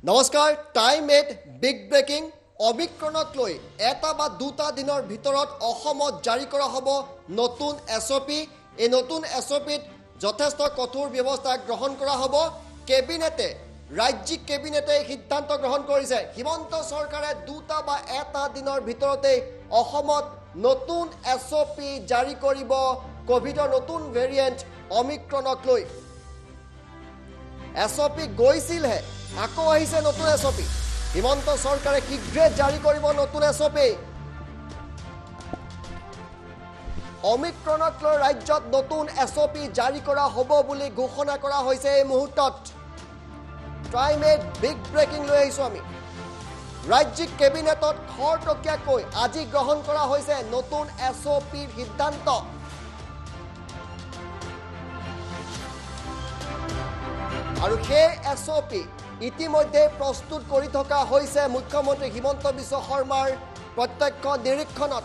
নমস্কাৰ time 8 big breaking অমিক্ৰণক লৈ এটা বা দুটা দিনৰ ভিতৰত অসমত জাৰি কৰা হ'ব নতুন এছঅপি এই নতুন এছঅপিত যথেষ্ট কঠোৰ ব্যৱস্থা গ্ৰহণ কৰা হ'ব কেবিনেটে ৰাজ্যিক কেবিনেটে সিদ্ধান্ত গ্ৰহণ কৰিছে হিমন্ত চৰকাৰে দুটা বা এটা দিনৰ ভিতৰতে অসমত নতুন এছঅপি জাৰি কৰিব কোভিডৰ নতুন ভেৰিয়েণ্ট অমিক্ৰণক লৈ এছঅপি গৈছিলহে আকৌ আহিছে নতুন এছঅপি হিমন্ত চৰকাৰে শীঘ্ৰে জাৰি কৰিব নতুন এছঅপি অমিক্ৰণক লৈ ৰাজ্যত নতুন এছঅপি জাৰি কৰা হ'ব বুলি ঘোষণা কৰা হৈছে এই মুহূৰ্তত টাইম 8 বিগ ব্ৰেকিং লৈ আহিছোঁ আমি ৰাজ্যিক কেবিনেটত খৰতকীয়াকৈ আজি গ্ৰহণ কৰা হৈছে নতুন এছঅপিৰ সিদ্ধান্ত আৰু সেই এছঅপি ইতিমধ্যে প্ৰস্তুত কৰি থকা হৈছে মুখ্যমন্ত্ৰী হিমন্ত বিশ্ব শৰ্মাৰ প্ৰত্যক্ষ নিৰীক্ষণত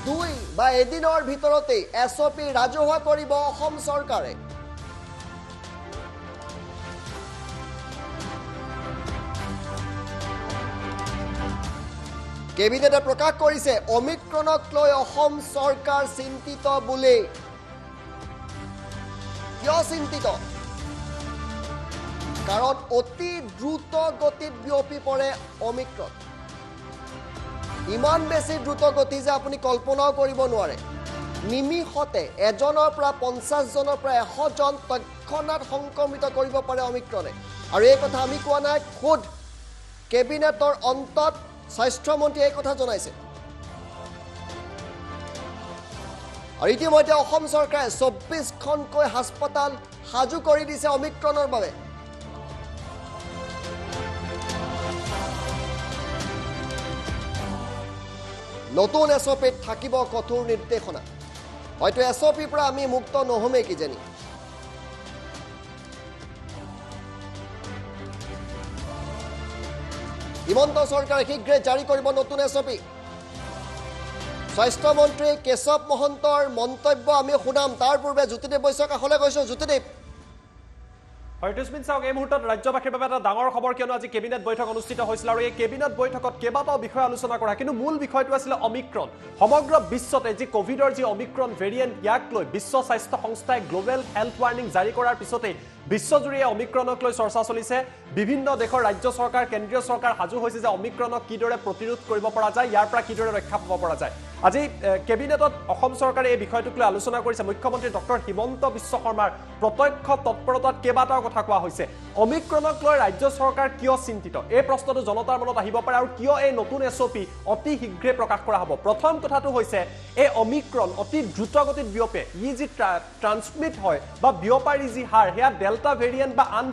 দুই বা এদিনৰ ভিতৰতে এছঅপি ৰাজহুৱা কৰিব অসম চৰকাৰে কেবিনেটে প্ৰকাশ কৰিছে অমিক্ৰণক লৈ অসম চৰকাৰ চিন্তিত বুলি কিয় চিন্তিত কাৰণ অতি দ্ৰুত গতিত বিয়পি পৰে অমিক্ৰণ ইমান বেছি দ্ৰুত গতি যে আপুনি কল্পনাও কৰিব নোৱাৰে নিমিষতে এজনৰ পৰা 50 জনৰ পৰা 100 জন তৎক্ষণাত সংক্ৰমিত কৰিব পাৰে অমিক্ৰণে আৰু এই কথা আমি কোৱা নাই খুদ কেবিনেটৰ অন্তত স্বাস্থ্যমন্ত্ৰীয়ে এই কথা জনাইছে আৰু ইতিমধ্যে অসম চৰকাৰে 24খনকৈ হাস্পতাল সাজু কৰি দিছে অমিক্ৰণৰ বাবে নতুন এছঅপিত থাকিব কঠোৰ নিৰ্দেশনা হয়তো এছঅপিৰ পৰা আমি মুক্ত নহমেই কিজানি হিমন্ত চৰকাৰে শীঘ্ৰে জাৰি কৰিব নতুন এছঅপি স্বাস্থ্যমন্ত্ৰী কেশৱ মহন্তৰ মন্তব্য আমি শুনাম তাৰ পূৰ্বে জ্যোতিদেৱ বৈশ্যক কাষলৈ গৈছোঁ জ্যোতিদেৱ হয়তোস্মিন চাওক এই মুহূৰ্তত ৰাজ্যবাসীৰ বাবে এটা ডাঙৰ খবৰ কিয়নো আজি কেবিনেট বৈঠক অনুষ্ঠিত হৈছিল আৰু এই কেবিনেট বৈঠকত কেইবাটাও বিষয় আলোচনা কৰা কিন্তু মূল বিষয়টো আছিল অমিক্ৰণ সমগ্ৰ বিশ্বতে যি কোভিডৰ যি অমিক্ৰণ ভেৰিয়েণ্ট ইয়াক লৈ বিশ্ব স্বাস্থ্য সংস্থাই গ্লোবেল হেল্থ ৱাৰ্নিং জাৰি কৰাৰ পিছতে বিশ্বজুৰি অমিক্ৰণক লৈ চৰ্চা চলিছে বিভিন্ন দেশৰ ৰাজ্য চৰকাৰ কেন্দ্ৰীয় চৰকাৰ সাজু হৈছে যে অমিক্ৰণক কিদৰে প্ৰতিৰোধ কৰিব পৰা যায় ইয়াৰ পৰা কিদৰে ৰক্ষা পাব পৰা যায় আজি কেবিনেটত অসম চৰকাৰে এই বিষয়টোক লৈ আলোচনা কৰিছে মুখ্যমন্ত্ৰী ডক্টৰ হিমন্ত বিশ্ব শৰ্মাৰ প্ৰত্যক্ষ তৎপৰতাত কেইবাটাও কথা কোৱা হৈছে অমিক্ৰণক লৈ ৰাজ্য চৰকাৰ কিয় চিন্তিত এই প্ৰশ্নটো জনতাৰ মনত আহিব পাৰে আৰু কিয় এই নতুন এছঅপি অতি শীঘ্ৰে প্ৰকাশ কৰা হ'ব প্ৰথম কথাটো হৈছে এই অমিক্ৰণ অতি দ্ৰুতগতিত বিয়পে ই যি ট্ৰান্সমিট হয় বা বিয়পাৰ যি হাৰ সেয়া ডেল্টা ভেৰিয়েণ্ট বা আন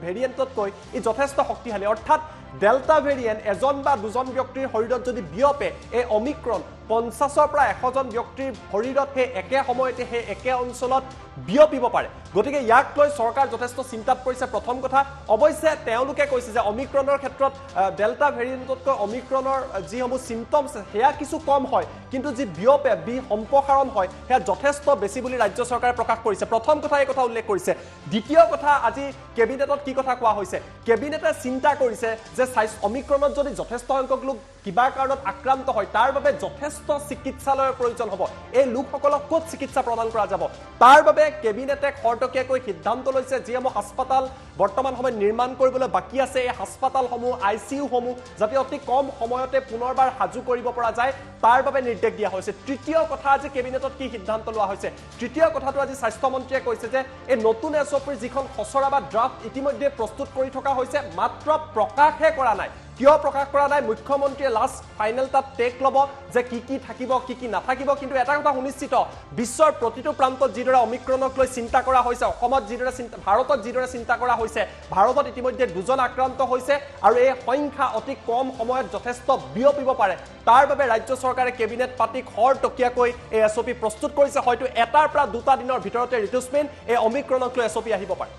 ভেৰিয়েণ্টতকৈ ই যথেষ্ট শক্তিশালী অৰ্থাৎ ডেল্টা ভেৰিয়েণ্ট এজন বা দুজন ব্যক্তিৰ শৰীৰত যদি বিয়পে এই অমিক্ৰণ 50ৰ পৰা 100 জন ব্যক্তিৰ শৰীৰত সেই একে সময়তে সেই একে অঞ্চলত বিয়পিব পাৰে গতিকে ইয়াক লৈ চৰকাৰ যথেষ্ট চিন্তাত পৰিছে প্ৰথম কথা অৱশ্যে তেওঁলোকে কৈছে যে অমিক্ৰণৰ ক্ষেত্ৰত ডেল্টা ভেৰিয়েণ্টতকৈ অমিক্ৰণৰ যিসমূহ চিম্পটমছ সেয়া কিছু কম হয় কিন্তু যি বিয়পে সম্প্ৰসাৰণ হয় সেয়া যথেষ্ট বেছি বুলি ৰাজ্য চৰকাৰে প্ৰকাশ কৰিছে প্ৰথম কথা এই কথা উল্লেখ কৰিছে দ্বিতীয় কথা আজি কেবিনেটত কি কথা কোৱা হৈছে কেবিনেটে চিন্তা কৰিছে যে অমিক্ৰণত যদি যথেষ্ট সংখ্যক লোক কিবা কাৰণত আক্ৰান্ত হয় তাৰ বাবে যথেষ্ট চিকিৎসালয়ৰ প্ৰয়োজন হ'ব এই লোকসকলক ক'ত চিকিৎসা প্ৰদান কৰা যাব তাৰ বাবে কেবিনেটে খৰতকীয়াকৈ সিদ্ধান্ত লৈছে যিসমূহ হাস্পতাল বৰ্তমান সময়ত নিৰ্মাণ কৰিবলৈ বাকী আছে এই হাস্পতালসমূহ আইচিইউসমূহ যাতে অতি কম সময়তে পুনৰবাৰ সাজু কৰিব পৰা যায় তাৰ বাবে নিৰ্দেশ দিয়া হৈছে তৃতীয় কথা আজি কেবিনেটত কি সিদ্ধান্ত লোৱা হৈছে তৃতীয় কথাটো আজি স্বাস্থ্যমন্ত্ৰীয়ে কৈছে যে এই নতুন এছঅপিৰ যিখন খচৰা বা ড্ৰাফ্ট ইতিমধ্যে প্ৰস্তুত কৰি থকা হৈছে মাত্ৰ প্ৰকাশহে কৰা নাই কিয় প্ৰকাশ কৰা নাই মুখ্যমন্ত্ৰীয়ে লাষ্ট ফাইনেল তাত টেক ল'ব যে কি থাকিব কি নাথাকিব কিন্তু এটা কথা সুনিশ্চিত বিশ্বৰ প্ৰতিটো প্ৰান্তত যিদৰে অমিক্ৰণক লৈ চিন্তা কৰা হৈছে অসমত যিদৰে ভাৰতত যিদৰে চিন্তা কৰা হৈছে ভাৰতত ইতিমধ্যে দুজন আক্ৰান্ত হৈছে আৰু এই সংখ্যা অতি কম সময়ত যথেষ্ট বিয়পিব পাৰে তাৰ বাবে ৰাজ্য চৰকাৰে কেবিনেট পাতি খৰতকীয়াকৈ এই এছঅপি প্ৰস্তুত কৰিছে হয়তো এটাৰ পৰা দুটা দিনৰ ভিতৰতে ঋতুস্মিন এই অমিক্ৰণক লৈ এছঅপি আহিব পাৰে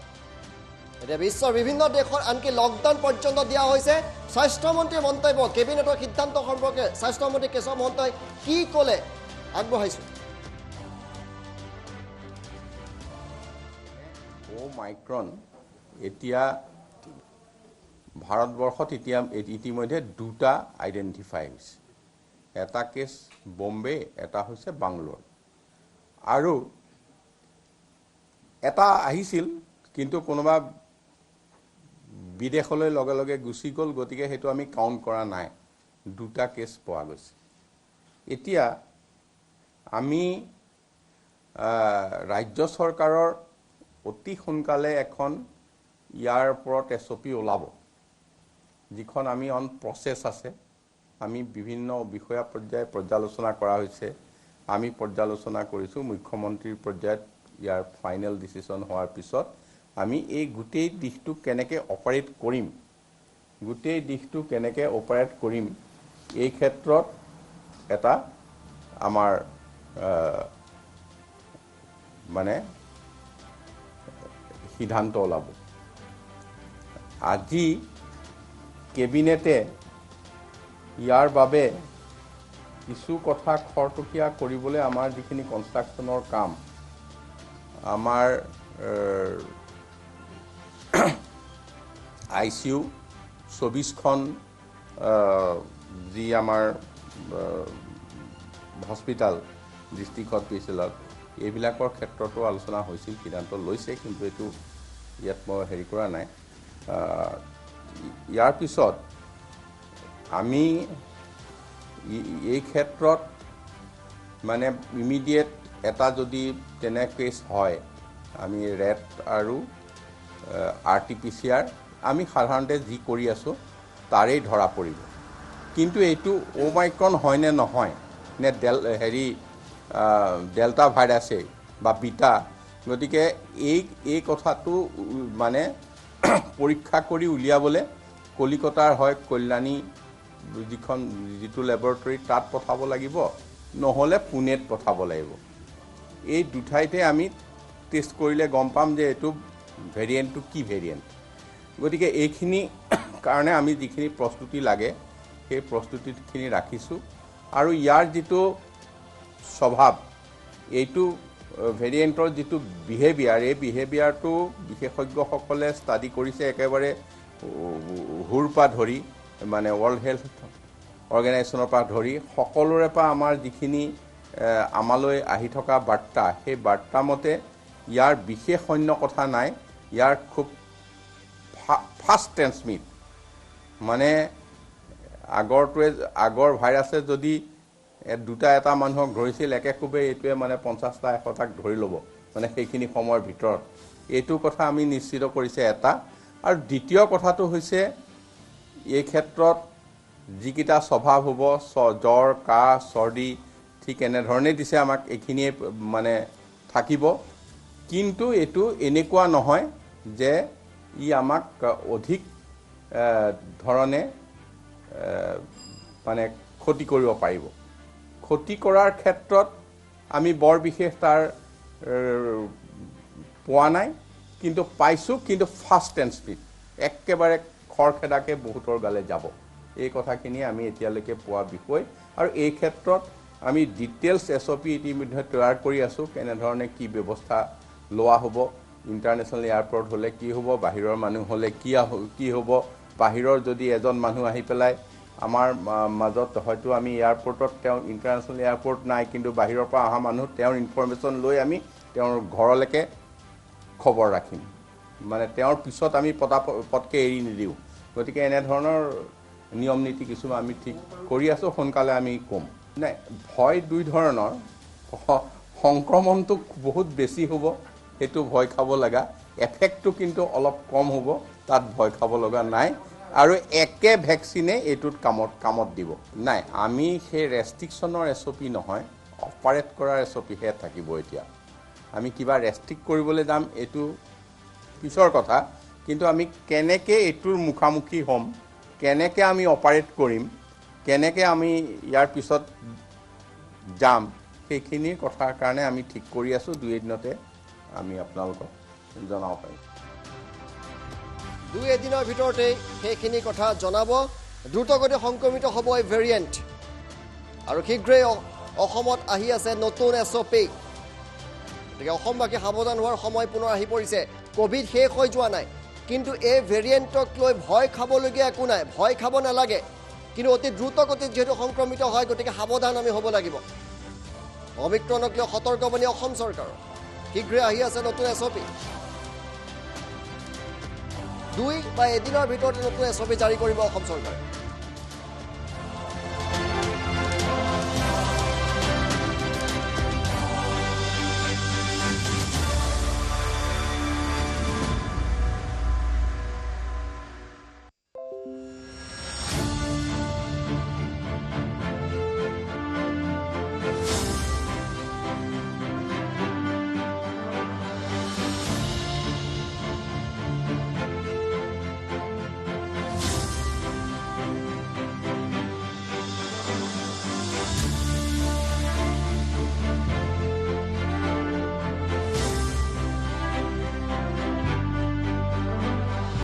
এতিয়া বিশ্বৰ বিভিন্ন দেশৰ আনকি লকডাউন পৰ্যন্ত দিয়া হৈছে স্বাস্থ্যমন্ত্ৰীৰ মন্তব্য কেবিনেটৰ সিদ্ধান্ত সম্পৰ্কে স্বাস্থ্যমন্ত্ৰী কেশৱ মহন্তই কি ক'লে আগবঢ়াইছোঁ ওমাইক্ৰন এতিয়া ভাৰতবৰ্ষত এতিয়া ইতিমধ্যে দুটা আইডেণ্টিফাই হৈছে। এটা কেছ বম্বে, এটা হৈছে বাংলোৰ। আৰু এটা আহিছিল কিন্তু কোনোবা বিদেশলৈ লগে লগে গুচি গ'ল, গতিকে সেইটো আমি কাউণ্ট কৰা নাই। দুটা কেছ পোৱা গৈছে। এতিয়া আমি ৰাজ্য চৰকাৰৰ অতি সোনকালে এখন ইয়াৰ ওপৰত SOP ওলাব, যিখন আমি অন প্ৰচেছ আছে। আমি বিভিন্ন বিষয়া পৰ্যায়ে পৰ্যালোচনা কৰা হৈছে। আমি পৰ্যালোচনা কৰিছোঁ। মুখ্যমন্ত্ৰীৰ পৰ্যায়ত ইয়াৰ ফাইনেল ডিচিশ্যন হোৱাৰ পিছত আমি এই গোটেই দিশটো কেনেকৈ অপাৰেট কৰিম, এই ক্ষেত্ৰত এটা আমাৰ মানে সিদ্ধান্ত ওলাব। আজি কেবিনেটে ইয়াৰ বাবে কিছু কথা খৰতকীয়া কৰিবলৈ আমাৰ যিখিনি কনষ্ট্ৰাকশ্যনৰ কাম, আমাৰ ICU 24খন যি আমাৰ হস্পিটাল ডিষ্ট্ৰিক্ট হস্পিটেলত, এইবিলাকৰ ক্ষেত্ৰতো আলোচনা হৈছিল, সিদ্ধান্ত লৈছে, কিন্তু এইটো ইয়াত মই হেৰি কৰা নাই। ইয়াৰ পিছত আমি এই ক্ষেত্ৰত মানে ইমিডিয়েট এটা যদি তেনে কেছ হয়, আমি ৰেট আৰু RT-PCR আমি সাধাৰণতে যি কৰি আছোঁ তাৰেই ধৰা পৰিব। কিন্তু এইটো ওমাইক্ৰন হয় নে নহয়, নে ডেল্টা ভাইৰাছেই বা বিটা, গতিকে এই কথাটো মানে পৰীক্ষা কৰি উলিয়াবলৈ কলিকতাৰ হয় কল্যাণী যিটো লেবৰেটৰী তাত পঠাব লাগিব, নহ'লে পুনেত পঠাব লাগিব। এই দুঠাইতে আমি টেষ্ট কৰিলে গম পাম যে এইটো ভেৰিয়েণ্টটো কি ভেৰিয়েণ্ট। গতিকে এইখিনি কাৰণে আমি যিখিনি প্ৰস্তুতি লাগে সেই প্ৰস্তুতিখিনি ৰাখিছোঁ। আৰু ইয়াৰ যিটো স্বভাৱ, এইটো ভেৰিয়েণ্টৰ যিটো বিহেভিয়াৰ, এই বিহেভিয়াৰটো বিশেষজ্ঞসকলে ষ্টাডি কৰিছে। একেবাৰে হুৰ পৰা ধৰি মানে ৱৰ্ল্ড হেল্থ অৰ্গেনাইজেশ্যনৰ পৰা ধৰি সকলোৰে পৰা আমাৰ যিখিনি আমালৈ আহি থকা বাৰ্তা, সেই বাৰ্তা মতে ইয়াৰ বিশেষ অন্য কথা নাই। ইয়াৰ খুব ফাষ্ট ট্ৰেন্সমিট, মানে আগৰ ভাইৰাছে যদি এটা মানুহক ধৰিছিল, একেকোবে এইটোৱে মানে 50টা 100টাক ধৰি ল'ব, মানে সেইখিনি সময়ৰ ভিতৰত। এইটো কথা আমি নিশ্চিত কৰিছে এটা। আৰু দ্বিতীয় কথাটো হৈছে, এই ক্ষেত্ৰত যিকেইটা স্বভাৱ হ'ব, জ্বৰ, কাহ, চৰ্দি, ঠিক এনেধৰণেই দিছে আমাক, এইখিনিয়ে মানে থাকিব। কিন্তু এইটো এনেকুৱা নহয় যে ই আমাক অধিক ধৰণে মানে ক্ষতি কৰিব পাৰিব। ক্ষতি কৰাৰ ক্ষেত্ৰত আমি বৰ বিশেষ তাৰ পোৱা নাই, কিন্তু পাইছোঁ। কিন্তু ফাষ্ট ট্ৰেন্সমিট, একেবাৰে খৰখেদাকৈ বহুতৰ গালে যাব, এই কথাখিনি আমি এতিয়ালৈকে পোৱা বিষয়। আৰু এই ক্ষেত্ৰত আমি ডিটেইলছ SOP ইতিমধ্যে তৈয়াৰ কৰি আছোঁ। কেনেধৰণে কি ব্যৱস্থা লোৱা হ'ব, ইণ্টাৰনেশ্যনেল এয়াৰপৰ্ট হ'লে কি হ'ব, বাহিৰৰ মানুহ হ'লে কি হ'ব, বাহিৰৰ যদি এজন মানুহ আহি পেলাই আমাৰ মাজত, হয়তো আমি এয়াৰপৰ্টত তেওঁ ইণ্টাৰনেশ্যনেল এয়াৰপৰ্ট নাই, কিন্তু বাহিৰৰ পৰা অহা মানুহ, তেওঁৰ ইনফৰমেশ্যন লৈ আমি তেওঁৰ ঘৰলৈকে খবৰ ৰাখিম, মানে তেওঁৰ পিছত আমি পটকৈ এৰি নিদিওঁ। গতিকে এনেধৰণৰ নিয়ম নীতি কিছুমান আমি ঠিক কৰি আছোঁ, সোনকালে আমি ক'ম। নাই, ভয় দুই ধৰণৰ। সংক্ৰমণটো বহুত বেছি হ'ব, সেইটো ভয় খাব লগা। এফেক্টটো কিন্তু অলপ কম হ'ব, তাত ভয় খাব লগা নাই। আৰু একে ভেকচিনে এইটোত কামত দিব। নাই, আমি সেই ৰেষ্ট্ৰিকশ্যনৰ SOP নহয়, অপাৰেট কৰাৰ SOPহে থাকিব। এতিয়া আমি কিবা ৰেষ্ট্ৰিক্ট কৰিবলৈ যাম, এইটো পিছৰ কথা। কিন্তু আমি কেনেকৈ এইটোৰ মুখামুখি হ'ম, কেনেকৈ আমি অপাৰেট কৰিম, কেনেকৈ আমি ইয়াৰ পিছত যাম, সেইখিনিৰ কথাৰ কাৰণে আমি ঠিক কৰি আছোঁ। 2 এদিনতে আমি আপোনালোকক জনাব পাৰিম। 2 এদিনৰ ভিতৰতেই সেইখিনি কথা জনাব। দ্ৰুতগতিত সংক্ৰমিত হ'ব এই ভেৰিয়েণ্ট, আৰু শীঘ্ৰেই অসমত আহি আছে নতুন SOP। গতিকে অসমবাসী সাৱধান হোৱাৰ সময় পুনৰ আহি পৰিছে কোভিড শেষ হৈ যোৱা নাই কিন্তু এই ভেৰিয়েণ্টক লৈ ভয় খাবলগীয়া একো নাই ভয় খাব নালাগে কিন্তু অতি দ্ৰুত গতিত যেহেতু সংক্ৰমিত হয় গতিকে সাৱধান আমি হ'ব লাগিব অমিক্ৰণক লৈ সতৰ্কবাণী অসম চৰকাৰৰ শীঘ্ৰে আহি আছে নতুন এছঅপি 2 বা এদিনৰ ভিতৰতে নতুন এছঅপি জাৰি কৰিব অসম চৰকাৰে